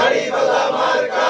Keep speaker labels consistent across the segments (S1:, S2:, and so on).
S1: দাড়িপাল্লা মার্কা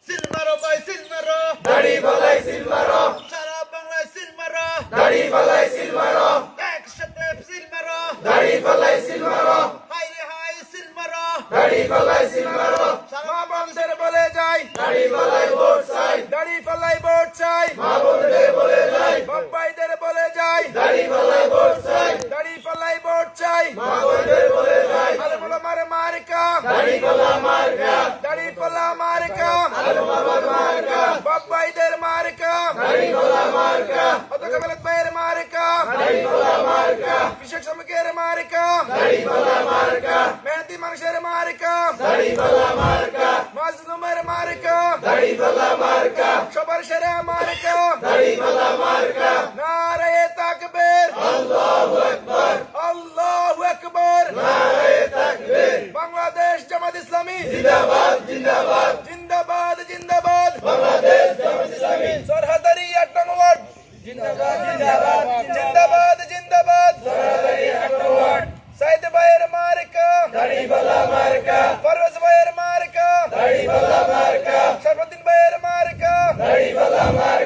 S2: সিল মারো ভাই সিল মারো
S1: দাড়িপাল্লাই সিল মারো
S2: সারা বাংলায় সিল মারো
S1: দাড়িপাল্লাই সিল মারো
S2: একসাথে সিল মারো
S1: দাড়িপাল্লাই সিল মারো
S2: হাই রে হাই সিল মারো
S1: দাড়িপাল্লাই সিল মারো
S2: মা বোনদের বলে যাই
S1: দাড়িপাল্লাই ভোট চাই
S2: দাড়িপাল্লাই ভোট চাই
S1: মা বোনদের বলে যাই
S2: বাপ্পাইদের বলে যাই
S1: দাড়িপাল্লাই ভোট চাই
S2: দাড়িপাল্লাই ভোট চাই
S1: মা বোনদের বলে যাই
S2: আলমুল মার মার্কা
S1: দাড়িপাল্লা মার্কা
S2: দাড়িপাল্লা মার্কা
S1: আলমার মার্কা
S2: বাপ্পাইদের মার্কা
S1: দাড়িপাল্লা মার্কা
S2: অতকাবেলত ভাইয়ের মার্কা
S1: দাড়িপাল্লা মার্কা
S2: কৃষক শ্রমিকের মার্কা
S1: দাড়িপাল্লা মার্কা
S2: মেহনতি মানুষের মার্কা
S1: দাড়িপাল্লা মার্কা
S2: মাজলুমের মার্কা
S1: দাড়িপাল্লা মার্কা
S2: সবার সেরা মার্কা
S1: দাড়িপাল্লা মার্কা
S2: নারায়ে তাকবীর
S1: আল্লাহু আকবার
S2: আল্লাহু আকবার
S1: নারে তাকবীর
S2: বাংলাদেশ জামাত ইসলামী
S1: জিন্দাবাদ জিন্দাবাদ
S2: জিন্দাবাদ জিন্দাবাদ
S1: বাংলাদেশ জামাত ইসলামী
S2: সরহাদারি 8 নং ওয়ার্ড
S1: জিন্দাবাদ জিন্দাবাদ
S2: জিন্দাবাদ জিন্দাবাদ
S1: সরদারি আটওয়ার্ড
S2: সাইদ ভাইয়ের মার্কা
S1: দাড়িপাল্লা মার্কা
S2: ফরওয়াজ ভাইয়ের মার্কা
S1: দাড়িপাল্লা মার্কা
S2: শরফুদ্দিন ভাইয়ের মার্কা
S1: দাড়িপাল্লা মার্কা